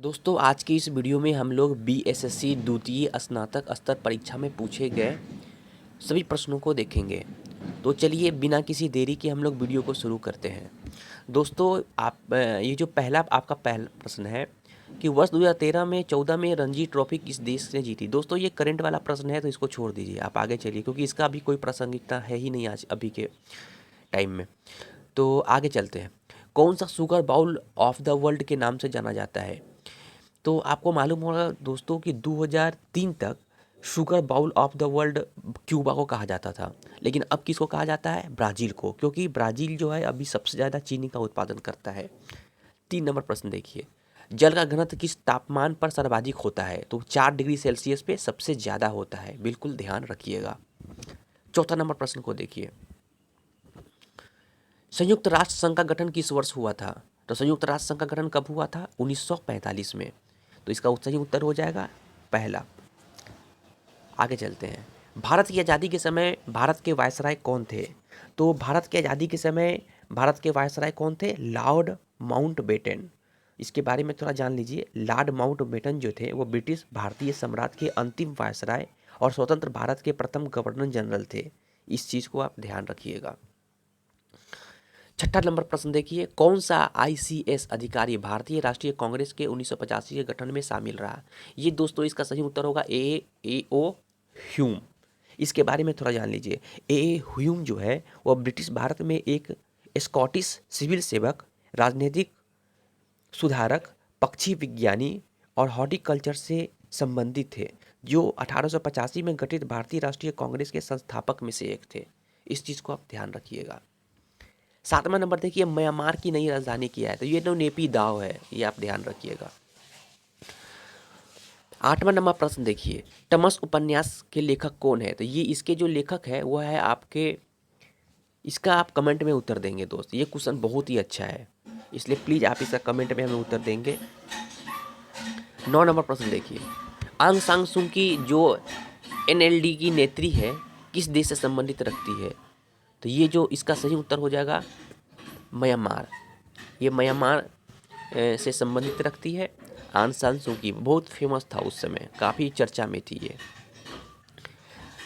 दोस्तों आज की इस वीडियो में हम लोग बीएसएससी द्वितीय स्नातक स्तर परीक्षा में पूछे गए सभी प्रश्नों को देखेंगे। तो चलिए बिना किसी देरी के हम लोग वीडियो को शुरू करते हैं। दोस्तों ये जो आपका पहला प्रश्न है कि वर्ष 2013 में 14 में रणजी ट्रॉफी किस देश ने जीती। दोस्तों ये करंट वाला प्रश्न है तो इसको छोड़ दीजिए, आप आगे चलिए क्योंकि इसका अभी कोई प्रासंगिकता है ही नहीं आज अभी के टाइम में। तो आगे चलते हैं। कौन सा sugar bowl of the world के नाम से जाना जाता है। तो आपको मालूम होगा दोस्तों कि 2003 तक sugar bowl of the world Cuba को कहा जाता था, लेकिन अब किसको कहा जाता है, ब्राज़ील को, क्योंकि ब्राज़ील जो है अभी सबसे ज़्यादा चीनी का उत्पादन करता है। 3 नंबर प्रश्न देखिए, जल का घनत्व किस तापमान पर सर्वाधिक होता है। तो 4 डिग्री सेल्सियस पे सबसे ज़्यादा होता है, बिल्कुल ध्यान रखिएगा। 4था नंबर प्रश्न को देखिए, संयुक्त राष्ट्र संघ का गठन किस वर्ष हुआ था। तो संयुक्त राष्ट्र संघ का गठन कब हुआ था, 1945 में। तो इसका सही उत्तर हो जाएगा पहला। आगे चलते हैं। भारत की आज़ादी के समय भारत के वायसराय कौन थे। तो भारत की आज़ादी के समय भारत के वायसराय कौन थे, लॉर्ड माउंटबेटन। इसके बारे में थोड़ा जान लीजिए। लॉर्ड माउंटबेटन जो थे वो ब्रिटिश भारतीय सम्राट के अंतिम वायसराय और स्वतंत्र भारत के प्रथम गवर्नर जनरल थे। इस चीज़ को आप ध्यान रखिएगा। 6 नंबर प्रश्न देखिए, कौन सा आईसीएस अधिकारी भारतीय राष्ट्रीय कांग्रेस के 1985 के गठन में शामिल रहा। ये दोस्तों इसका सही उत्तर होगा ए ओ ह्यूम। इसके बारे में थोड़ा जान लीजिए। ए ह्यूम जो है वह ब्रिटिश भारत में एक स्कॉटिश सिविल सेवक, राजनीतिक सुधारक, पक्षी विज्ञानी और हॉर्टिकल्चर से संबंधित थे, जो 1885 में गठित भारतीय राष्ट्रीय कांग्रेस के संस्थापक में से एक थे। इस चीज़ को आप ध्यान रखिएगा। 7वां नंबर देखिए, म्यांमार की नई राजधानी क्या है। तो ये तो नेपी दाव है, ये आप ध्यान रखिएगा। 8वां नंबर प्रश्न देखिए, टमस उपन्यास के लेखक कौन है। तो ये इसके जो लेखक है वो है आपके, इसका आप कमेंट में उत्तर देंगे दोस्त। ये क्वेश्चन बहुत ही अच्छा है, इसलिए प्लीज़ आप इसका कमेंट में हमें उत्तर देंगे। 9 नंबर प्रश्न देखिए, आंग सांग सू की जो एनएलडी की नेत्री है किस देश से संबंधित रखती है। तो ये जो इसका सही उत्तर हो जाएगा म्यांमार। ये म्यांमार से संबंधित रखती है। आंग सान सू की बहुत फेमस था उस समय, काफ़ी चर्चा में थी ये।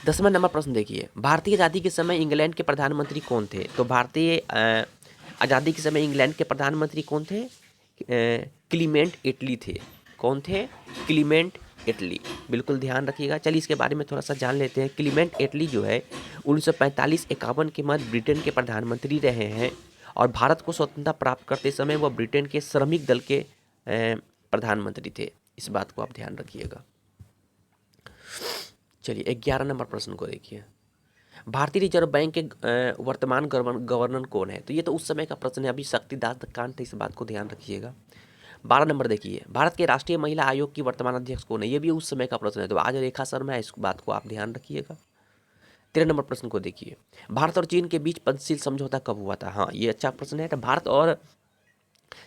10वां नंबर प्रश्न देखिए, भारतीय आज़ादी के समय इंग्लैंड के प्रधानमंत्री कौन थे। तो भारतीय आज़ादी के समय इंग्लैंड के प्रधानमंत्री कौन थे, क्लीमेंट एटली थे। कौन थे, क्लीमेंट एटली, बिल्कुल ध्यान रखिएगा। चलिए इसके बारे में थोड़ा सा जान लेते हैं। क्लीमेंट एटली जो है 1945-51 के मध्य ब्रिटेन के प्रधानमंत्री रहे हैं और भारत को स्वतंत्रता प्राप्त करते समय वह ब्रिटेन के श्रमिक दल के प्रधानमंत्री थे। इस बात को आप ध्यान रखिएगा। चलिए 11 नंबर प्रश्न को देखिए, भारतीय रिजर्व बैंक के वर्तमान गवर्नर कौन है। तो ये तो उस समय का प्रश्न है, अभी शक्तिदास कांत, इस बात को ध्यान रखिएगा। 12 नंबर देखिए, भारत के राष्ट्रीय महिला आयोग की वर्तमान अध्यक्ष कौन है। ये भी उस समय का प्रश्न है, तो आज रेखा शर्मा है, इस बात को आप ध्यान रखिएगा। 13 नंबर प्रश्न को देखिए, भारत और चीन के बीच पंचशील समझौता कब हुआ था। हाँ ये अच्छा प्रश्न है। तो भारत और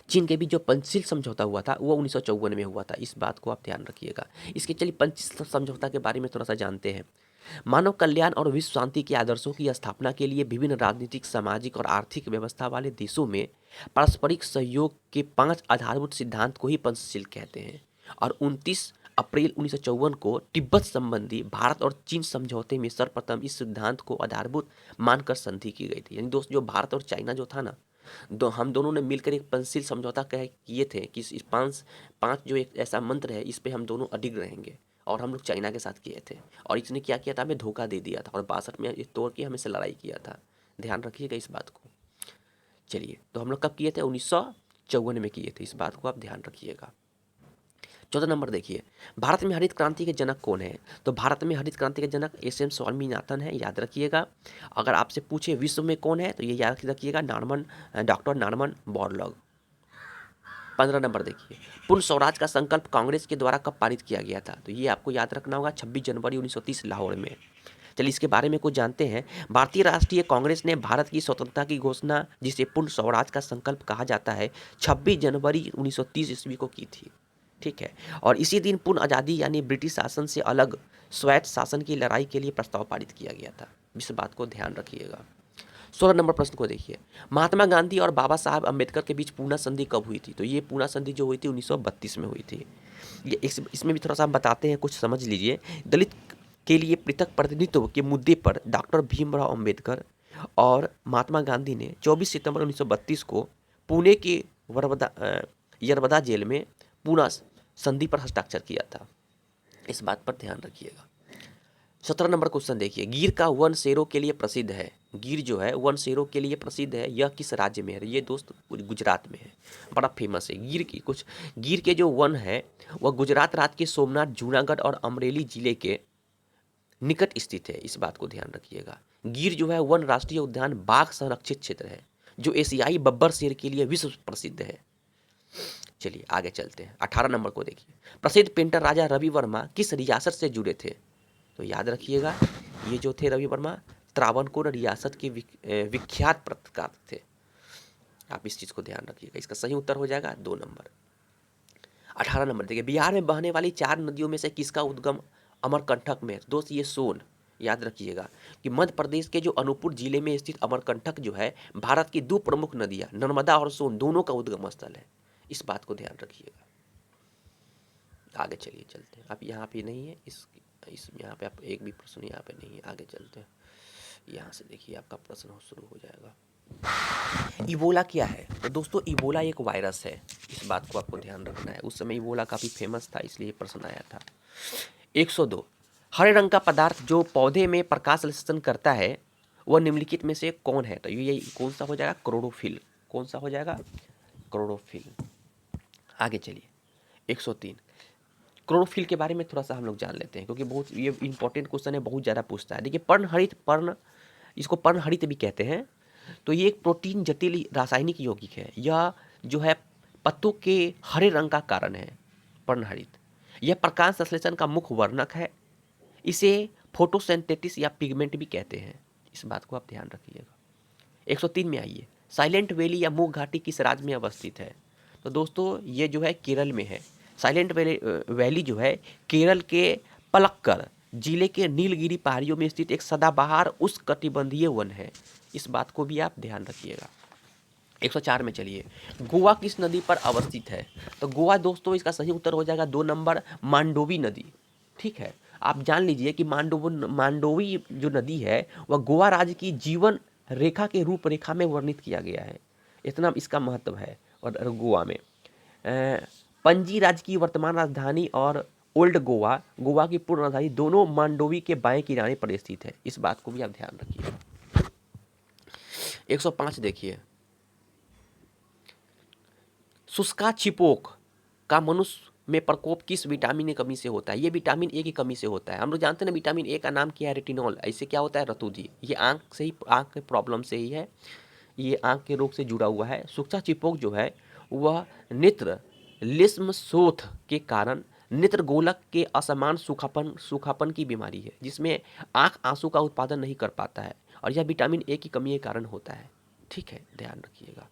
चीन के बीच जो पंचशील समझौता हुआ था वो 1954 में हुआ था। इस बात को आप ध्यान रखिएगा। इसके चलिए पंचशील समझौता के बारे में थोड़ा सा जानते हैं। मानव कल्याण और विश्व शांति के आदर्शों की स्थापना के लिए विभिन्न राजनीतिक, सामाजिक और आर्थिक व्यवस्था वाले देशों में पारस्परिक सहयोग के 5 आधारभूत सिद्धांत को ही पंचशील कहते हैं। और 29 अप्रैल 1954 को तिब्बत संबंधी भारत और चीन समझौते में सर्वप्रथम इस सिद्धांत को आधारभूत मानकर संधि की गई थी। यानी दोस्त जो भारत और चाइना जो था ना, हम दोनों ने मिलकर एक पंचशील समझौता किए थे कि इस पांच जो एक ऐसा मंत्र है इस पे हम दोनों अडिग रहेंगे, और हम लोग चाइना के साथ किए थे। और इसने क्या किया था, हमें धोखा दे दिया था और 62 में ये तोड़ के हमें से लड़ाई किया था। ध्यान रखिएगा इस बात को। चलिए तो हम लोग कब किए थे, 1954 में किए थे। इस बात को आप ध्यान रखिएगा। 14 नंबर देखिए, भारत में हरित क्रांति के जनक कौन है। तो भारत में हरित क्रांति के जनक एस एम स्वामीनाथन है, याद रखिएगा। अगर आपसे पूछे विश्व में कौन है तो ये याद रखिएगा, डॉक्टर नॉर्मन बोरलॉग। 15 नंबर देखिए, पूर्ण स्वराज का संकल्प कांग्रेस के द्वारा कब पारित किया गया था। तो ये आपको याद रखना होगा, 26 जनवरी 1930 लाहौर में। चलिए इसके बारे में कुछ जानते हैं। भारतीय राष्ट्रीय कांग्रेस ने भारत की स्वतंत्रता की घोषणा, जिसे पूर्ण स्वराज का संकल्प कहा जाता है, 26 जनवरी 1930 ईस्वी को की थी। ठीक है, और इसी दिन पूर्ण आज़ादी यानी ब्रिटिश शासन से अलग स्वायत्त शासन की लड़ाई के लिए प्रस्ताव पारित किया गया था। इस बात को ध्यान रखिएगा। 16 नंबर प्रश्न को देखिए, महात्मा गांधी और बाबा साहब अम्बेडकर के बीच पूना संधि कब हुई थी? तो ये पूना संधि जो हुई थी 1932 में हुई थी। ये इसमें भी थोड़ा सा हम बताते हैं, कुछ समझ लीजिए। दलित के लिए पृथक प्रतिनिधित्व के मुद्दे पर डॉक्टर भीमराव अम्बेडकर और महात्मा गांधी ने 24 सितंबर 1932 को पुणे के यरवदा जेल में पूना संधि पर हस्ताक्षर किया था। इस बात पर ध्यान रखिएगा। 17 नंबर क्वेश्चन देखिए, गिर का वन शेरों के लिए प्रसिद्ध है। गिर जो है वन शेरों के लिए प्रसिद्ध है, यह किस राज्य में है? ये दोस्त गुजरात में है, बड़ा फेमस है। गिर के जो वन है वह गुजरात राज्य के सोमनाथ, जूनागढ़ और अमरेली जिले के निकट स्थित है। इस बात को ध्यान रखिएगा। गिर जो है वन राष्ट्रीय उद्यान बाघ संरक्षित क्षेत्र है, जो एशियाई बब्बर शेर के लिए विश्व प्रसिद्ध है। चलिए आगे चलते हैं। 18 नंबर को देखिए, प्रसिद्ध पेंटर राजा रवि वर्मा किस रियासत से जुड़े थे? तो याद रखिएगा, ये जो थे रवि वर्मा त्रावणकोर रियासत के विख्यात पत्रकार थे। आप इस चीज को ध्यान रखिएगा। इसका सही उत्तर हो जाएगा 2 नंबर। 18 नंबर देखिए, बिहार में बहने वाली 4 नदियों में से किसका उद्गम अमरकंटक में? दोस्त ये सोन, याद रखिएगा कि मध्य प्रदेश के जो अनूपपुर जिले में स्थित अमरकंटक जो है भारत की 2 प्रमुख नदियां नर्मदा और सोन दोनों का उद्गम स्थल है। इस बात को ध्यान रखिएगा। आगे चलिए चलते हैं। अब यहाँ पे नहीं है, इस यहाँ पे आप एक भी प्रश्न यहाँ पे नहीं है। आगे चलते हैं। यहाँ से देखिए आपका प्रश्न शुरू हो जाएगा। इबोला क्या है? तो दोस्तों इबोला एक वायरस है, इस बात को आपको ध्यान रखना है। उस समय इबोला काफ़ी फेमस था, इसलिए प्रश्न आया था। 102, हरे रंग का पदार्थ जो पौधे में प्रकाश संश्लेषण करता है वह निम्नलिखित में से कौन है? तो ये कौन सा हो जाएगा? क्लोरोफिल। कौन सा हो जाएगा? क्लोरोफिल। आगे चलिए 103, क्लोरोफिल के बारे में थोड़ा सा हम लोग जान लेते हैं, क्योंकि बहुत ये इंपॉर्टेंट क्वेश्चन है, बहुत ज़्यादा पूछता है। देखिए पर्ण, इसको पर्णहरित भी कहते हैं। तो ये एक प्रोटीन जटिल रासायनिक यौगिक है। यह जो है पत्तों के हरे रंग का कारण है, पर्णहरित। यह प्रकाश संश्लेषण का मुख्य वर्णक है। इसे फोटोसिंथेसिस या पिगमेंट भी कहते हैं। इस बात को आप ध्यान रखिएगा। 103 में आइए, साइलेंट वैली या मूक घाटी किस राज्य में अवस्थित है? तो दोस्तों ये जो है केरल में है। साइलेंट वैली जो है केरल के पलक्कड़ जिले के नीलगिरी पहाड़ियों में स्थित एक सदाबहार उष्णकटिबंधीय वन है। इस बात को भी आप ध्यान रखिएगा। 104 में चलिए, गोवा किस नदी पर अवस्थित है? तो गोवा दोस्तों इसका सही उत्तर हो जाएगा 2 नंबर, मांडोवी नदी। ठीक है, आप जान लीजिए कि मांडोवी जो नदी है वह गोवा राज्य की जीवन रेखा के रूपरेखा में वर्णित किया गया है। इतना इसका महत्व है। और गोवा में पणजी राज्य की वर्तमान राजधानी और ओल्ड गोवा, गोवा की पूर्व राजधानी दोनों मांडोवी के बाएं किनारे पर स्थित है। इस बात को भी आप ध्यान रखिए। 105 देखिए, शुष्का छिपोक का मनुष्य में प्रकोप किस विटामिन की कमी से होता है? ये विटामिन ए की कमी से होता है। हम लोग जानते हैं ना विटामिन ए का नाम क्या है? रेटिनॉल। ऐसे क्या होता है? रतुधी। ये आंख के प्रॉब्लम से ही है, ये आंख के रोग से जुड़ा हुआ है। शुष्का छिपोक जो है वह नेत्र लिस्मशोथ के कारण नेत्र गोलक के असमान सूखापन की बीमारी है, जिसमें आंख आंसू का उत्पादन नहीं कर पाता है, और यह विटामिन ए की कमी के कारण होता है। ठीक है, ध्यान रखिएगा।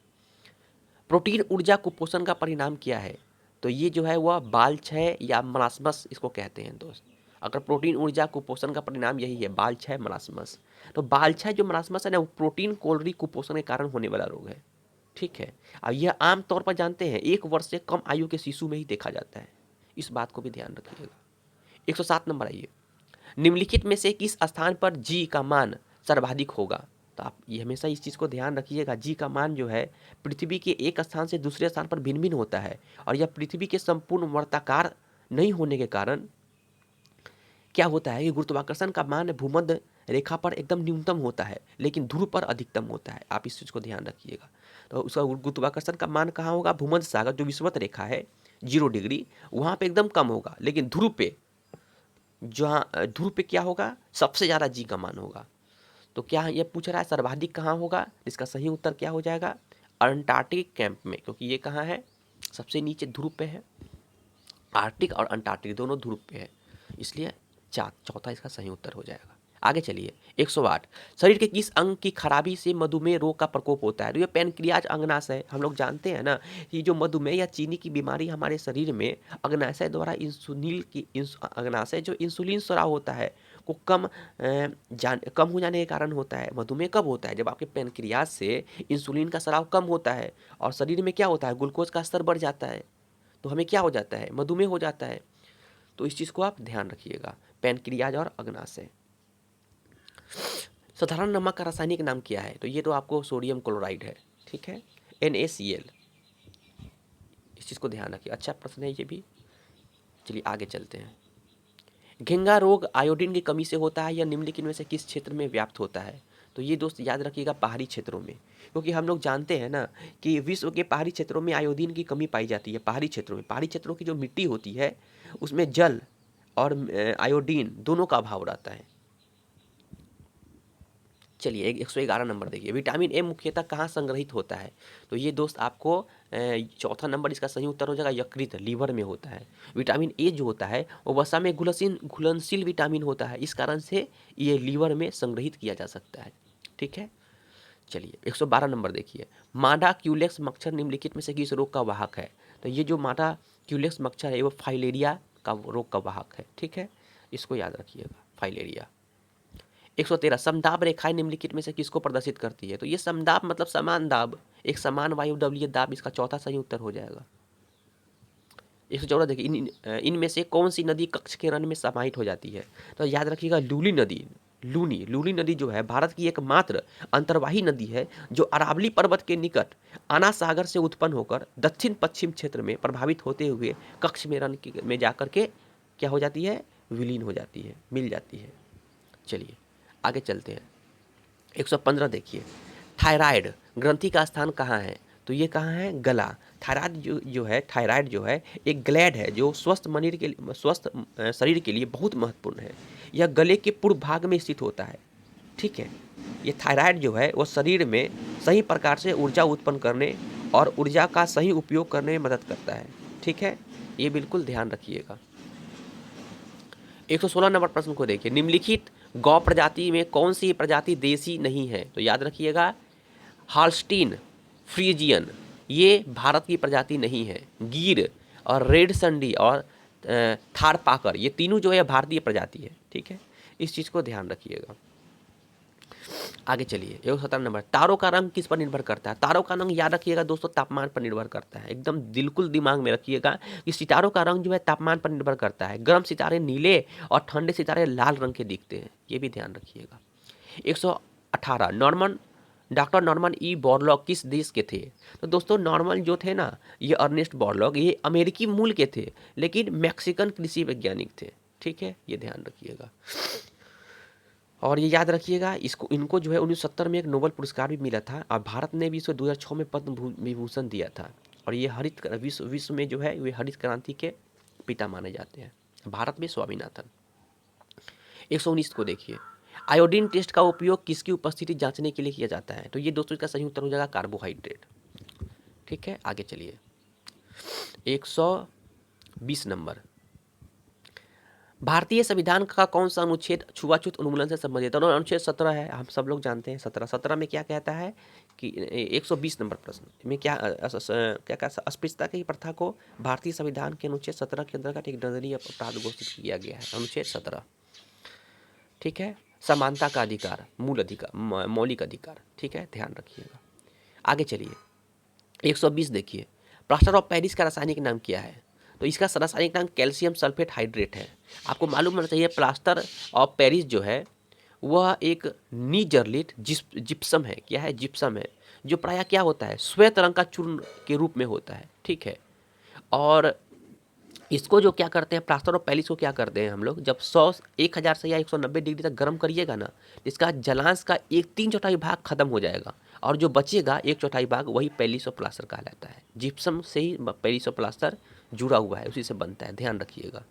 प्रोटीन ऊर्जा कुपोषण का परिणाम क्या है? तो ये जो है वह बाल क्षय या मरासमस इसको कहते हैं दोस्त। अगर प्रोटीन ऊर्जा कुपोषण का परिणाम यही है, बाल क्षय मरासमस। तो बाल क्षय जो मरासमस है ना, वो प्रोटीन कोलरी कुपोषण के कारण होने वाला रोग है। ठीक है, अब यह आमतौर पर जानते हैं 1 वर्ष से कम आयु के शिशु में ही देखा जाता है। इस बात को भी ध्यान रखिएगा। 107 नंबर आइए, निम्नलिखित में से किस स्थान पर जी का मान सर्वाधिक होगा? तो आप ये हमेशा इस चीज़ को ध्यान रखिएगा, जी का मान जो है पृथ्वी के एक स्थान से दूसरे स्थान पर भिन्न भिन्न होता है, और यह पृथ्वी के संपूर्ण वर्ताकार नहीं होने के कारण क्या होता है कि गुरुत्वाकर्षण का मान भूमध्य रेखा पर एकदम न्यूनतम होता है, लेकिन ध्रुव पर अधिकतम होता है। आप इस चीज़ को ध्यान रखिएगा। तो उसका गुरुत्वाकर्षण का मान कहाँ होगा? भूमध्य सागर जो विषुवत रेखा है 0 डिग्री, वहाँ पे एकदम कम होगा, लेकिन ध्रुव पे क्या होगा? सबसे ज़्यादा जी का मान होगा। तो क्या ये पूछ रहा है सर्वाधिक कहाँ होगा? इसका सही उत्तर क्या हो जाएगा? अंटार्कटिक कैंप में, क्योंकि ये कहाँ है? सबसे नीचे ध्रुव पे है। आर्कटिक और अंटार्कटिक दोनों ध्रुव पे है, इसलिए चौथा इसका सही उत्तर हो जाएगा। आगे चलिए 108 शरीर के किस अंग की खराबी से मधुमेह रोग का प्रकोप होता है? तो ये पैनक्रियाज अग्नाशय हम लोग जानते हैं ना, ये जो मधुमेह या चीनी की बीमारी हमारे शरीर में अग्नाशय द्वारा अग्नाशय जो इंसुलिन स्राव होता है को कम हो जाने के कारण होता है। मधुमेह कब होता है? जब आपके पैनक्रियाज से इंसुलिन का स्राव कम होता है और शरीर में क्या होता है, ग्लूकोज का स्तर बढ़ जाता है, तो हमें क्या हो जाता है, मधुमेह हो जाता है। तो इस चीज़ को आप ध्यान रखिएगा, पैनक्रियाज और अग्नाशय। साधारण नमक का रासायनिक नाम क्या है? तो ये तो आपको सोडियम क्लोराइड है, ठीक है, NaCl। इस चीज़ को ध्यान रखिए, अच्छा प्रश्न है ये भी। चलिए आगे चलते हैं। घेंगा रोग आयोडीन की कमी से होता है या निम्नलिखित में से किस क्षेत्र में व्याप्त होता है? तो ये दोस्त याद रखिएगा, पहाड़ी क्षेत्रों में, क्योंकि हम लोग जानते हैं ना कि विश्व के पहाड़ी क्षेत्रों में आयोडीन की कमी पाई जाती है। पहाड़ी क्षेत्रों में, पहाड़ी क्षेत्रों की जो मिट्टी होती है उसमें जल और आयोडीन दोनों का अभाव रहता है। चलिए 111 नंबर देखिए, विटामिन ए मुख्यतः कहाँ संग्रहित होता है? तो ये दोस्त आपको चौथा नंबर इसका सही उत्तर हो जाएगा, यकृत, लीवर में होता है। विटामिन ए जो होता है वो वसा में घुलनशील विटामिन होता है, इस कारण से ये लीवर में संग्रहित किया जा सकता है, ठीक है। चलिए 112 नंबर देखिए, माडा क्यूलेक्स मच्छर निम्नलिखित में से किस रोग का वाहक है? तो ये जो माडा क्यूलेक्स मच्छर है वो फाइलेरिया का रोग का वाहक है, ठीक है, इसको याद रखिएगा, फाइलेरिया। 113 समदाब रेखाएं निम्नलिखित में से किसको प्रदर्शित करती है? तो ये समदाब मतलब समान दाब, एक समान वायुमंडलीय दाब, इसका चौथा सही उत्तर हो जाएगा। 114 देखिए, इनमें से कौन सी नदी कच्छ के रण में समाहित हो जाती है? तो याद रखिएगा, लूली नदी। लूनी नदी जो है भारत की एकमात्र अंतर्वाही नदी है जो अरावली पर्वत के निकट आना सागर से उत्पन्न होकर दक्षिण पश्चिम क्षेत्र में प्रभावित होते हुए कच्छ में रण में जाकर के क्या हो जाती है, विलीन हो जाती है, मिल जाती है। चलिए आगे चलते हैं। 115 देखिए, थायराइड ग्रंथि का स्थान कहाँ है? तो ये कहाँ है, गला। थायराइड थायराइड जो है एक ग्लैंड है जो स्वस्थ शरीर के लिए बहुत महत्वपूर्ण है। यह गले के पूर्व भाग में स्थित होता है, ठीक है। ये थायराइड जो है वो शरीर में सही प्रकार से ऊर्जा उत्पन्न करने और ऊर्जा का सही उपयोग करने में मदद करता है, ठीक है, ये बिल्कुल ध्यान रखिएगा। 116 नंबर प्रश्न को देखिए, निम्नलिखित गौ प्रजाति में कौन सी प्रजाति देसी नहीं है? तो याद रखिएगा, हाल्स्टीन फ्रीजियन ये भारत की प्रजाति नहीं है। गिर और रेड संडी और थारपाकर ये तीनों जो है भारतीय प्रजाति है, ठीक है, इस चीज़ को ध्यान रखिएगा। आगे चलिए 117 नंबर, तारों का रंग किस पर निर्भर करता है? तारों का रंग याद रखिएगा दोस्तों, तापमान पर निर्भर करता है। एकदम बिल्कुल दिमाग में रखिएगा कि सितारों का रंग जो है तापमान पर निर्भर करता है। गर्म सितारे नीले और ठंडे सितारे लाल रंग के दिखते हैं, ये भी ध्यान रखिएगा। 118 डॉक्टर नॉर्मन ई बोरलॉग किस देश के थे? तो दोस्तों नॉर्मन जो थे ना, ये अर्नेस्ट बोरलॉग ये अमेरिकी मूल के थे, लेकिन मैक्सिकन कृषि वैज्ञानिक थे, ठीक है, ये ध्यान रखिएगा। और ये याद रखिएगा, इनको जो है 1970 में एक नोबेल पुरस्कार भी मिला था और भारत ने भी इसको 2006 में पद्म विभूषण दिया था। और ये विश्व में जो है वे हरित क्रांति के पिता माने जाते हैं, भारत में स्वामीनाथन। 119 को देखिए, आयोडीन टेस्ट का उपयोग किसकी उपस्थिति जांचने के लिए किया जाता है? तो ये दोस्तों इसका सही उत्तर हो जाएगा कार्बोहाइड्रेट, ठीक है। आगे चलिए 120 नंबर, भारतीय संविधान का कौन सा अनुच्छेद छुआछूत उन्मूलन से संबंधित है? अनुच्छेद 17 है, हम सब लोग जानते हैं। 17 में क्या कहता है कि 120 नंबर प्रश्न में क्या कहता है, अस्पृश्यता की प्रथा को भारतीय संविधान के अनुच्छेद 17 के अंतर्गत एक दंडनीय अपराध घोषित किया गया है, अनुच्छेद 17, ठीक है। समानता का अधिकार, मौलिक अधिकार, ठीक है, ध्यान रखिएगा। आगे चलिए 120 देखिए, प्लास्टर ऑफ पेरिस का रासायनिक नाम क्या है? तो इसका रासायनिक नाम कैल्शियम सल्फेट हाइड्रेट है। आपको मालूम होना चाहिए प्लास्टर ऑफ पेरिस जो है वह एक नीजर्लिट जिप्सम है। क्या है? जिप्सम है, जो प्रायः क्या होता है, श्वेत रंग का चूर्ण के रूप में होता है, ठीक है। और इसको जो क्या करते हैं, प्लास्टर ऑफ पेरिस को क्या करते हैं हम लोग, जब 1000 से या 190 डिग्री तक गर्म करिएगा ना, इसका जलांश का 3/4 भाग खत्म हो जाएगा और जो बचेगा 1/4 भाग वही पेरिस ऑफ प्लास्टर कहलाता है। जिप्सम से ही पेरिस ऑफ प्लास्टर जुड़ा हुआ है, उसी से बनता है, ध्यान रखिएगा।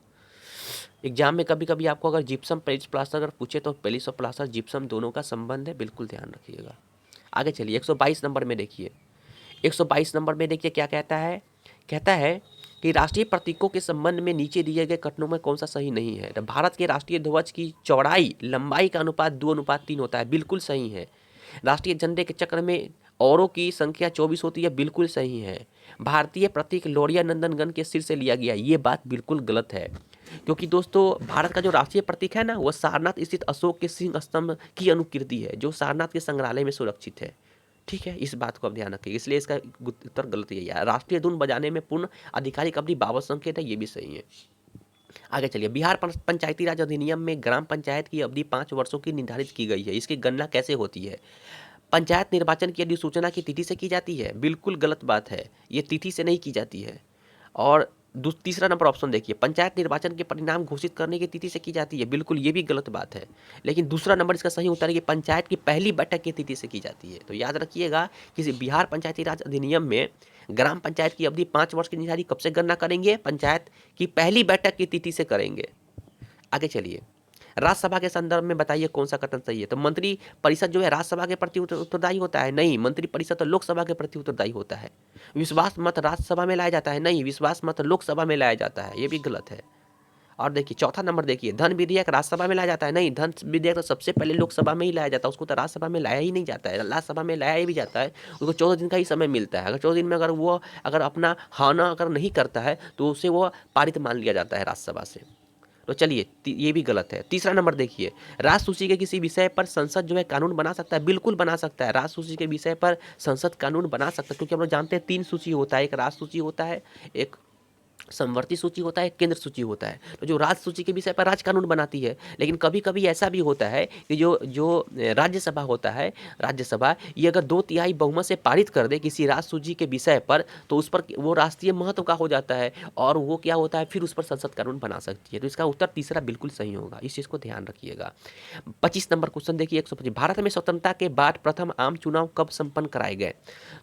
एग्जाम में कभी कभी आपको अगर जिप्सम पेरिस प्लास्टर अगर पूछे तो पेरिस ऑफ प्लास्टर जिप्सम दोनों का संबंध है, बिल्कुल ध्यान रखिएगा। आगे चलिए 122 नंबर में देखिए, 122 नंबर में देखिए क्या कहता है, कहता है कि राष्ट्रीय प्रतीकों के संबंध में नीचे दिए गए कथनों में कौन सा सही नहीं है। तो भारत के राष्ट्रीय ध्वज की चौड़ाई लंबाई का अनुपात 2:3 होता है, बिल्कुल सही है। राष्ट्रीय झंडे के चक्र में औरों की संख्या 24 होती है, बिल्कुल सही है। भारतीय प्रतीक लौरिया नंदनगन के सिर से लिया गया, ये बात बिल्कुल गलत है। क्योंकि दोस्तों भारत का जो राष्ट्रीय प्रतीक है ना, वह सारनाथ स्थित अशोक के सिंह स्तंभ की अनुकृति है, जो सारनाथ के संग्रहालय में सुरक्षित है। ठीक है, इस बात को आप ध्यान रखिए, इसलिए इसका उत्तर गलत यही है। राष्ट्रीय धुन बजाने में पूर्ण आधिकारिक अवधि 52 संकेत है, ये भी सही है। आगे चलिए, बिहार पंचायती राज अधिनियम में ग्राम पंचायत की अवधि 5 वर्षों की निर्धारित की गई है। इसकी गणना कैसे होती है? पंचायत निर्वाचन की अधिसूचना की तिथि से की जाती है, बिल्कुल गलत बात है, ये तिथि से नहीं की जाती है। और तीसरा नंबर ऑप्शन देखिए, पंचायत निर्वाचन के परिणाम घोषित करने की तिथि से की जाती है, बिल्कुल ये भी गलत बात है। लेकिन दूसरा नंबर इसका सही उत्तर है कि पंचायत की पहली बैठक की तिथि से की जाती है। तो याद रखिएगा, किसी बिहार पंचायती राज अधिनियम में ग्राम पंचायत की अवधि 5 वर्ष की निर्धारित कब से गणना करेंगे? पंचायत की पहली बैठक की तिथि से करेंगे। आगे चलिए, राज्यसभा के संदर्भ में बताइए कौन सा कथन सही है। तो मंत्री परिषद जो है राज्यसभा के प्रति उत्तरदायी होता है? नहीं, मंत्री परिषद तो लोकसभा के प्रति उत्तरदायी होता है। विश्वास मत राज्यसभा में लाया जाता है? नहीं, विश्वास मत लोकसभा में लाया जाता है, ये भी गलत है। और देखिए चौथा नंबर देखिए, धन विधेयक राज्यसभा में लाया जाता है? नहीं, धन विधेयक तो सबसे पहले लोकसभा में ही लाया जाता है, उसको तो राज्यसभा में लाया ही नहीं जाता है। राज्यसभा में लाया भी जाता है, उसको 14 दिन का ही समय मिलता है। अगर 14 दिन में अगर अपना हाना अगर नहीं करता है तो उसे वो पारित मान लिया जाता है राज्यसभा से। तो चलिए ये भी गलत है। तीसरा नंबर देखिए, राष्ट्र सूची के किसी विषय पर संसद जो है कानून बना सकता है? बिल्कुल बना सकता है, राष्ट्र सूची के विषय पर संसद कानून बना सकता है, क्योंकि हम लोग जानते हैं 3 सूची होता है, एक राष्ट्र सूची होता है, एक समवर्ती सूची होता है, केंद्र सूची होता है। तो जो राज्य सूची के विषय पर राज्य कानून बनाती है, लेकिन कभी कभी ऐसा भी होता है कि जो जो राज्यसभा होता है, राज्यसभा ये अगर 2/3 बहुमत से पारित कर दे किसी राज्य सूची के विषय पर, तो उस पर वो राष्ट्रीय महत्व का हो जाता है और वो क्या होता है, फिर उस पर संसद कानून बना सकती है। तो इसका उत्तर तीसरा बिल्कुल सही होगा, इस चीज़ को ध्यान रखिएगा। 25 नंबर क्वेश्चन देखिए, 125, भारत में स्वतंत्रता के बाद प्रथम आम चुनाव कब संपन्न कराए गए?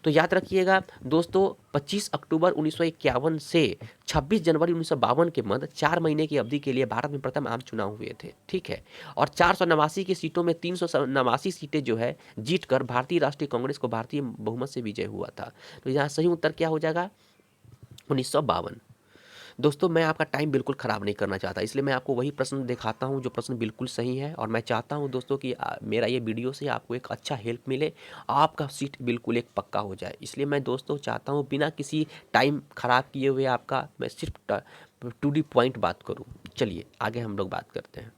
तो याद रखिएगा दोस्तों, 25 अक्टूबर 1951 से 26 जनवरी 1952 के मध्य 4 महीने की अवधि के लिए भारत में प्रथम आम चुनाव हुए थे। ठीक है, और 489 की सीटों में 389 सीटें जो है जीतकर भारतीय राष्ट्रीय कांग्रेस को भारतीय बहुमत से विजय हुआ था। तो यहाँ सही उत्तर क्या हो जाएगा? 1952। दोस्तों मैं आपका टाइम बिल्कुल ख़राब नहीं करना चाहता, इसलिए मैं आपको वही प्रश्न दिखाता हूँ जो प्रश्न बिल्कुल सही है। और मैं चाहता हूँ दोस्तों कि मेरा ये वीडियो से आपको एक अच्छा हेल्प मिले, आपका सीट बिल्कुल एक पक्का हो जाए। इसलिए मैं दोस्तों चाहता हूँ बिना किसी टाइम ख़राब किए हुए आपका मैं सिर्फ टू दी पॉइंट बात करूँ। चलिए आगे हम लोग बात करते हैं।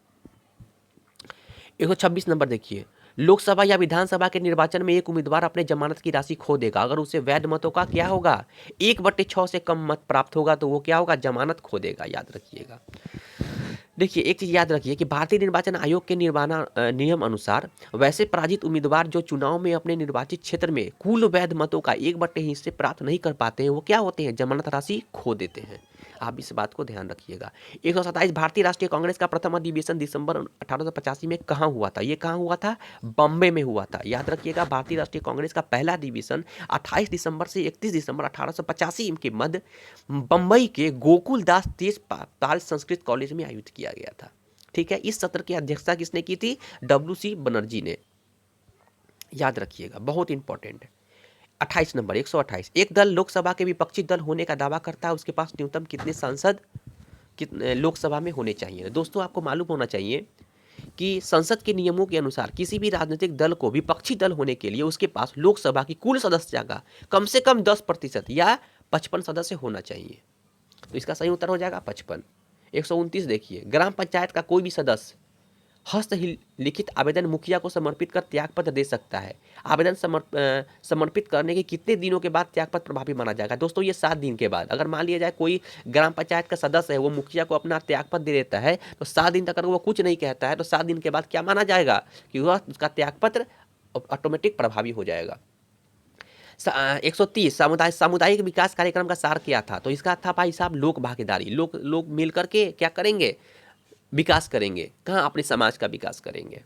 126 नंबर देखिए, लोकसभा या विधानसभा के निर्वाचन में एक उम्मीदवार अपने जमानत की राशि खो देगा अगर उसे वैध मतों का क्या होगा? 1/6 से कम मत प्राप्त होगा तो वो क्या होगा? जमानत खो देगा, याद रखिएगा। देखिए एक चीज़ याद रखिए कि भारतीय निर्वाचन आयोग के नियम अनुसार वैसे पराजित उम्मीदवार जो चुनाव में अपने निर्वाचित क्षेत्र में कुल वैध मतों का 1/3 हिस्से प्राप्त नहीं कर पाते हैं, वो क्या होते हैं? जमानत राशि खो देते हैं। आप इस बात को ध्यान रखिएगा। 127, भारतीय राष्ट्रीय कांग्रेस का प्रथम अधिवेशन दिसंबर 1885 में कहाँ हुआ था? ये कहाँ हुआ था? बम्बे में हुआ था। याद रखिएगा, भारतीय राष्ट्रीय कांग्रेस का पहला अधिवेशन 28 दिसंबर से 31 दिसंबर 1885 के मध्य बम्बई के गोकुल दास तेजपाल संस्कृत कॉलेज में आयोजित किया गया था। ठीक है, इस सत्र की अध्यक्षता किसने की थी? WC बनर्जी ने। याद रखिएगा, बहुत इंपॉर्टेंट है। 28 नंबर 128, एक दल लोकसभा के विपक्षी दल होने का दावा करता है, उसके पास न्यूनतम कितने सांसद कितने लोकसभा में होने चाहिए? दोस्तों आपको मालूम होना चाहिए कि संसद के नियमों के अनुसार किसी भी राजनीतिक दल को विपक्षी दल होने के लिए उसके पास लोकसभा की कुल सदस्यता का कम से कम 10% या 55 सदस्य होना चाहिए। तो इसका सही उत्तर हो जाएगा 55। 129 देखिए, ग्राम पंचायत का कोई भी सदस्य हस्तलिखित आवेदन मुखिया को समर्पित कर त्यागपत्र दे सकता है। आवेदन समर्पित करने के कितने दिनों के बाद त्यागपत्र प्रभावी माना जाएगा? दोस्तों ये 7 दिन के बाद। अगर मान लिया जाए कोई ग्राम पंचायत का सदस्य है, वो मुखिया को अपना त्यागपत्र दे देता है, तो 7 दिन तक अगर वो कुछ नहीं कहता है तो 7 दिन के बाद क्या माना जाएगा? कि वह उसका त्यागपत्र ऑटोमेटिक प्रभावी हो जाएगा। 130, सामुदायिक विकास कार्यक्रम का सार क्या था? तो इसका था भाई साहब लोक भागीदारी। लोग मिल करके क्या करेंगे? विकास करेंगे। कहाँ? अपने समाज का विकास करेंगे।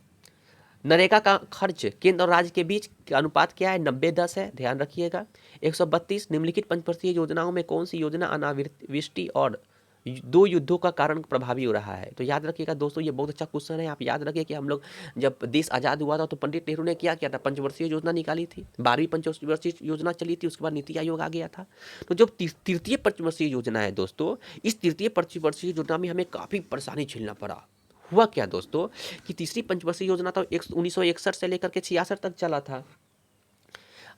नरेगा का खर्च केंद्र और राज्य के बीच का अनुपात क्या है? 90-10 है, ध्यान रखिएगा। 132, निम्नलिखित पंचवर्षीय योजनाओं में कौन सी योजना अनावृष्टि और दो युद्धों का कारण प्रभावी हो रहा है। तो याद रखिएगा दोस्तों, ये बहुत अच्छा क्वेश्चन है। आप याद रखिए कि हम लोग जब देश आज़ाद हुआ था तो पंडित नेहरू ने क्या किया था, पंचवर्षीय योजना निकाली थी। 12वीं पंचवर्षीय योजना चली थी, उसके बाद नीति आयोग आ गया था। तो जो तृतीय पंचवर्षीय योजना है दोस्तों, इस तृतीय पंचवर्षीय योजना में हमें काफ़ी परेशानी झेलना पड़ा। हुआ क्या दोस्तों कि तीसरी पंचवर्षीय योजना तो 1961 से लेकर के 66 तक चला था,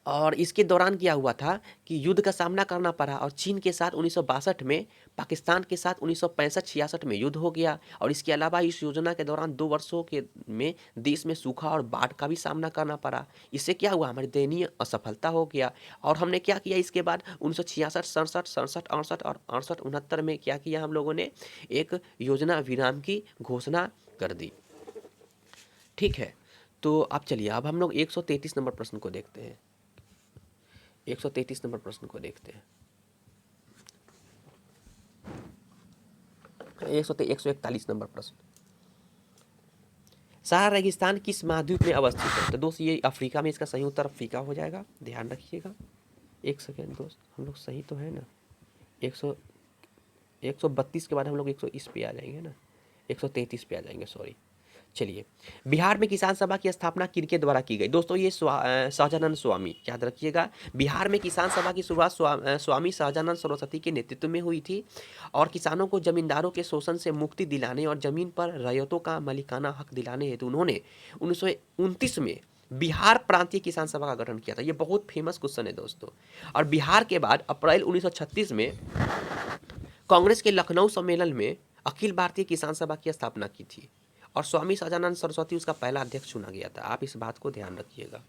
और इसके दौरान क्या हुआ था कि युद्ध का सामना करना पड़ा, और चीन के साथ 1962 में, पाकिस्तान के साथ 1965-66 में युद्ध हो गया। और इसके अलावा इस योजना के दौरान 2 वर्षों के में देश में सूखा और बाढ़ का भी सामना करना पड़ा। इससे क्या हुआ, हमारी दयनीय असफलता हो गया। और हमने क्या किया इसके बाद 1966, 67, 67, 68 और 68, 69 में क्या किया, हम लोगों ने एक योजना विराम की घोषणा कर दी। ठीक है, तो अब चलिए, अब हम लोग 133 नंबर प्रश्न को देखते हैं। 133 नंबर प्रश्न को देखते हैं। 141 नंबर प्रश्न, सहारा रेगिस्तान किस महाद्वीप में अवस्थित है? तो दोस्त ये अफ्रीका में, इसका सही उत्तर अफ्रीका हो जाएगा, ध्यान रखिएगा। एक सेकेंड दोस्त, हम लोग सही तो है ना? 132 के बाद हम लोग 120 पे आ जाएंगे ना, 133 पे आ जाएंगे, सॉरी। चलिए, बिहार में किसान सभा की स्थापना किनके द्वारा की गई? दोस्तों ये सहजानंद स्वामी, याद रखिएगा। बिहार में किसान सभा की शुरुआत स्वामी सहजानंद सरस्वती के नेतृत्व में हुई थी, और किसानों को जमींदारों के शोषण से मुक्ति दिलाने और जमीन पर रैयतों का मालिकाना हक दिलाने हेतु उन्होंने 1929 में बिहार प्रांतीय किसान सभा का गठन किया था। ये बहुत फेमस क्वेश्चन है दोस्तों। और बिहार के बाद अप्रैल 1936 में कांग्रेस के लखनऊ सम्मेलन में अखिल भारतीय किसान सभा की स्थापना की थी, और स्वामी सहजानंद सरस्वती उसका पहला अध्यक्ष चुना गया था। आप इस बात को ध्यान रखिएगा।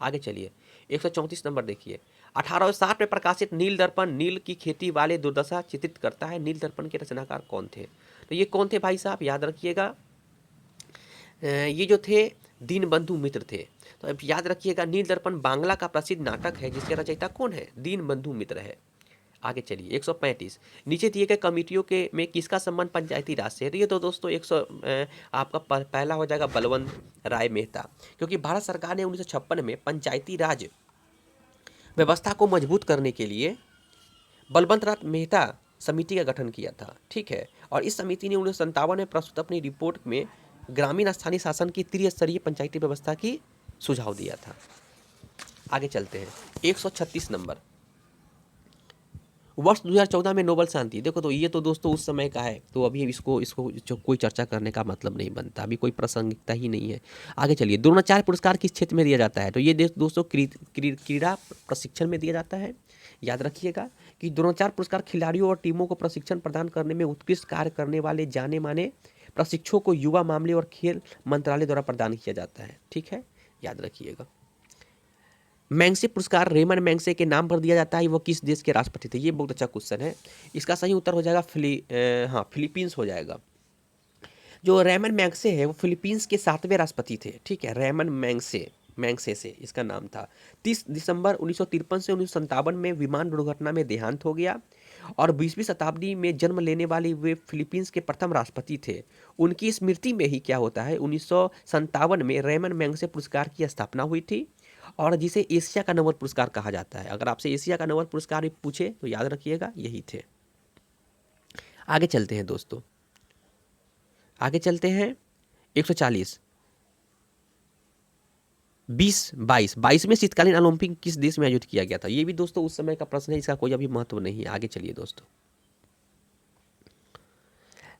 आगे चलिए, 134 नंबर देखिए। 1860 में प्रकाशित नील दर्पण नील की खेती वाले दुर्दशा चित्रित करता है। नील दर्पण के रचनाकार कौन थे? तो ये कौन थे भाई साहब, याद रखिएगा। ये जो थे दीनबंधु मित्र थे। तो अब याद रखिएगा, नील दर्पण बांग्ला का प्रसिद्ध नाटक है जिसके रचयिता कौन है? दीनबंधु मित्र है। आगे चलिए, 135, नीचे दिए गए कमेटियों के में किसका संबंध पंचायती राज से है? तो ये तो दोस्तों आपका पहला हो जाएगा बलवंत राय मेहता, क्योंकि भारत सरकार ने 1956 में पंचायती राज व्यवस्था को मजबूत करने के लिए बलवंत राय मेहता समिति का गठन किया था। ठीक है, और इस समिति ने 1957 में प्रस्तुत अपनी रिपोर्ट में ग्रामीण स्थानीय शासन की त्रिस्तरीय पंचायती व्यवस्था की सुझाव दिया था। आगे चलते हैं, 136 नंबर, वर्ष 2014 में नोबेल शांति। देखो तो ये तो दोस्तों उस समय का है, तो अभी इसको कोई चर्चा करने का मतलब नहीं बनता, अभी कोई प्रासंगिकता ही नहीं है। आगे चलिए, द्रोणाचार्य पुरस्कार किस क्षेत्र में दिया जाता है? तो ये दोस्तों क्रीड़ा प्रशिक्षण में दिया जाता है। याद रखिएगा कि द्रोणाचार्य पुरस्कार खिलाड़ियों और टीमों को प्रशिक्षण प्रदान करने में उत्कृष्ट कार्य करने वाले जाने माने प्रशिक्षकों को युवा मामले और खेल मंत्रालय द्वारा प्रदान किया जाता है। ठीक है, याद रखिएगा। मैंगसे पुरस्कार रेमन मैंगसे के नाम पर दिया जाता है, वो किस देश के राष्ट्रपति थे? ये बहुत अच्छा क्वेश्चन है। इसका सही उत्तर हो जाएगा फिलीपींस हो जाएगा। जो रेमन मैंगसे है वो फिलीपींस के 7वें राष्ट्रपति थे। ठीक है, रेमन मैंगसे से इसका नाम था। 30 दिसंबर 1953 से 1957 में विमान दुर्घटना में देहांत हो गया, और 20वीं शताब्दी में जन्म लेने वाली वे फिलीपींस के प्रथम राष्ट्रपति थे। उनकी स्मृति में ही क्या होता है, 1957 में रेमन मैंगसे पुरस्कार की स्थापना हुई थी, और जिसे एशिया का नोबेल पुरस्कार कहा जाता है। अगर आपसे एशिया का नोबेल पुरस्कार पूछे तो याद रखिएगा यही थे। आगे चलते हैं दोस्तों, आगे चलते हैं 140, 22वें शीतकालीन ओलंपिक किस देश में आयोजित किया गया था? ये भी दोस्तों उस समय का प्रश्न है, इसका कोई अभी महत्व नहीं है। आगे चलिए दोस्तों,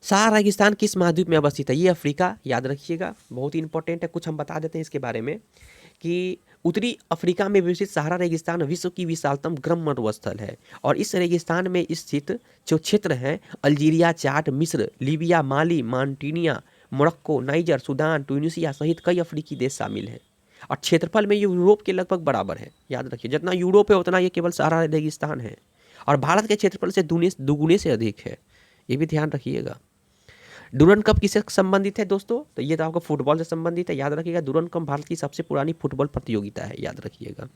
सहारा रेगिस्तान किस महाद्वीप में अवस्थित है? ये अफ्रीका, याद रखिएगा, बहुत ही इंपॉर्टेंट है। कुछ हम बता देते हैं इसके बारे में कि उत्तरी अफ्रीका में विकसित सहारा रेगिस्तान विश्व की विशालतम गर्म मरुस्थल है, और इस रेगिस्तान में स्थित जो क्षेत्र हैं अल्जीरिया, चाड, मिस्र, लीबिया, माली, माउंटेनिया, मोरक्को, नाइजर, सूडान, ट्यूनीशिया सहित कई अफ्रीकी देश शामिल हैं, और क्षेत्रफल में ये यूरोप के लगभग बराबर है। याद रखिए, जितना यूरोप है उतना ये केवल सहारा रेगिस्तान है, और भारत के क्षेत्रफल से दुगुने से अधिक है। ये भी ध्यान रखिएगा। डुरंड कप किससे संबंधित है दोस्तों? तो ये तो आपको फुटबॉल से संबंधित है। याद रखिएगा, डुरंड कप भारत की सबसे पुरानी फुटबॉल प्रतियोगिता है। याद रखिएगा।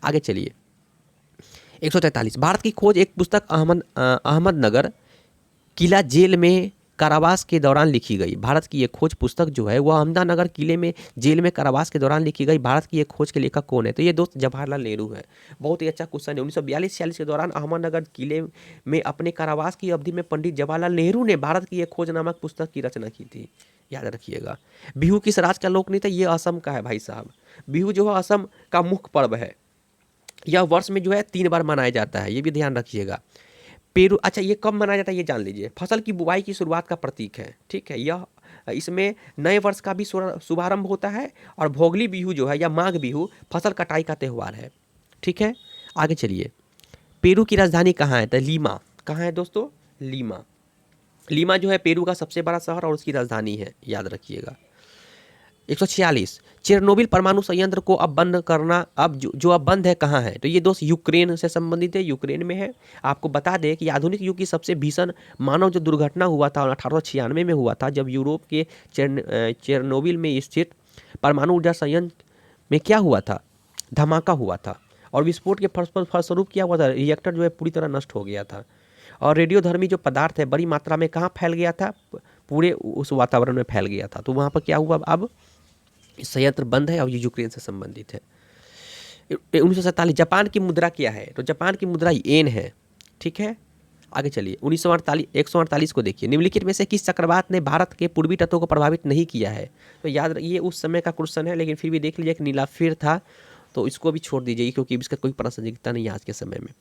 आगे चलिए, 143, भारत की खोज एक पुस्तक अहमदनगर किला जेल में कारावास के दौरान लिखी गई भारत की ये खोज पुस्तक जो है वह अहमदनगर किले में जेल में कारावास के दौरान लिखी गई भारत की ये खोज के लेखक कौन है? तो ये दोस्त जवाहरलाल नेहरू है। बहुत ही अच्छा क्वेश्चन है। 1942-46 के दौरान अहमदनगर किले में अपने कारावास की अवधि में पंडित जवाहरलाल नेहरू ने भारत की ये खोज नामक पुस्तक की रचना की थी, याद रखिएगा। बिहू किस राज्य का लोक नृत्य है? ये असम का है भाई साहब। बिहू जो है असम का मुख्य पर्व है। यह वर्ष में जो है 3 बार मनाया जाता है, ये भी ध्यान रखिएगा। पेरू, अच्छा ये कब मनाया जाता है ये जान लीजिए। फसल की बुआई की शुरुआत का प्रतीक है, ठीक है। यह इसमें नए वर्ष का भी शुभारंभ होता है। और भोगली बिहू जो है या माघ बिहू फसल कटाई का त्यौहार है, ठीक है। आगे चलिए। पेरू की राजधानी कहाँ है? तो लीमा। कहाँ है दोस्तों? लीमा। लीमा जो है पेरू का सबसे बड़ा शहर और उसकी राजधानी है, याद रखिएगा। 146 चेरनोबिल परमाणु संयंत्र को अब बंद करना, अब जो अब बंद है कहाँ है? तो ये दोस्त यूक्रेन से संबंधित है, यूक्रेन में है। आपको बता दें कि आधुनिक युग की सबसे भीषण मानव जो दुर्घटना हुआ था 1896 में हुआ था, जब यूरोप के चेरनोबिल में स्थित परमाणु ऊर्जा संयंत्र में क्या हुआ था? धमाका हुआ था। और विस्फोट के फलस्वरूप क्या हुआ था? रिएक्टर जो है पूरी तरह नष्ट हो गया था। और रेडियोधर्मी जो पदार्थ है बड़ी मात्रा में कहाँ फैल गया था? पूरे उस वातावरण में फैल गया था। तो वहाँ पर क्या हुआ? अब संयंत्र बंद है और ये यूक्रेन से संबंधित है। 1947 जापान की मुद्रा क्या है? तो जापान की मुद्रा येन है, ठीक है। आगे चलिए। 148 को देखिए। निम्नलिखित में से किस चक्रवात ने भारत के पूर्वी तटों को प्रभावित नहीं किया है? तो याद रखिए उस समय का क्वेश्चन है, लेकिन फिर भी देख लीजिए एक नीलाफिर था, तो इसको भी छोड़ दीजिए क्योंकि इसका कोई प्रासंगिकता नहीं है आज के समय में।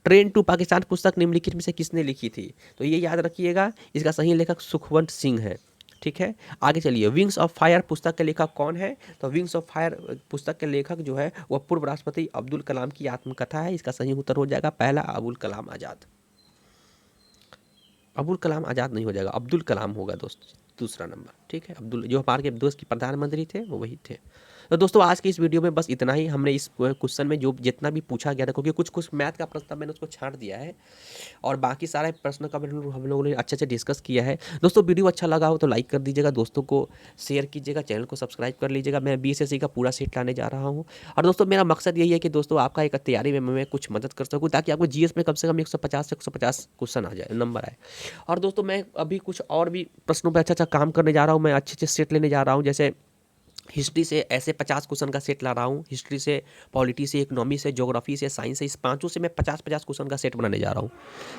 ट्रेन टू पाकिस्तान पुस्तक निम्नलिखित में से किसने लिखी थी? तो ये याद रखिएगा, इसका सही लेखक सुखवंत सिंह है, ठीक है। आगे चलिए। विंग्स ऑफ फायर पुस्तक के लेखक कौन है? तो विंग्स ऑफ फायर पुस्तक के लेखक जो है वह पूर्व राष्ट्रपति अब्दुल कलाम की आत्मकथा है। इसका सही उत्तर हो जाएगा पहला अबुल कलाम आज़ाद। अबुल कलाम आज़ाद नहीं हो जाएगा, अब्दुल कलाम होगा दोस्त, दूसरा नंबर, ठीक है। अब्दुल जो हमारे दोस्त की प्रधानमंत्री थे वो वही थे। तो दोस्तों आज की इस वीडियो में बस इतना ही। हमने इस क्वेश्चन में जो जितना भी पूछा गया था, क्योंकि कुछ मैथ का प्रश्न मैंने उसको छांट दिया है और बाकी सारे प्रश्नों का हम लोगों ने अच्छे से डिस्कस किया है। दोस्तों वीडियो अच्छा लगा हो तो लाइक कर दीजिएगा, दोस्तों को शेयर कीजिएगा, चैनल को सब्सक्राइब कर लीजिएगा। मैं BSSC का पूरा सेट लाने जा रहा हूँ। और दोस्तों मेरा मकसद यही है कि दोस्तों आपका एक तैयारी में मैं कुछ मदद कर सकूँ, ताकि आपको GS में कम से कम 150 से 150 क्वेश्चन आ जाए, नंबर आए। और दोस्तों मैं अभी कुछ और भी प्रश्नों पर अच्छा सेट करने जा रहा हूँ। मैं अच्छे सेट लेने जा रहा हूँ, जैसे हिस्ट्री से ऐसे 50 क्वेश्चन का सेट ला रहा हूँ, हिस्ट्री से, पॉलिटी से, इकोनॉमी से, ज्योग्राफी से, साइंस से, इस पांचों से मैं 50-50 क्वेश्चन का सेट बनाने जा रहा हूँ,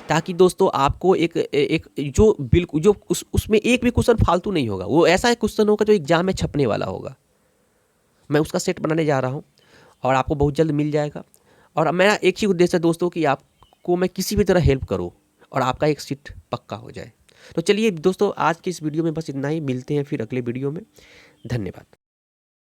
ताकि दोस्तों आपको एक जो बिल्कुल जो उसमें एक भी क्वेश्चन फालतू नहीं होगा। वो ऐसा एक क्वेश्चन होगा जो एग्जाम में छपने वाला होगा। मैं उसका सेट बनाने जा रहा हूँ और आपको बहुत जल्द मिल जाएगा। और मेरा एक ही उद्देश्य है दोस्तों कि आपको मैं किसी भी तरह हेल्प करूँ और आपका एक सीट पक्का हो जाए। तो चलिए दोस्तों आज की इस वीडियो में बस इतना ही। मिलते हैं फिर अगले वीडियो में। धन्यवाद।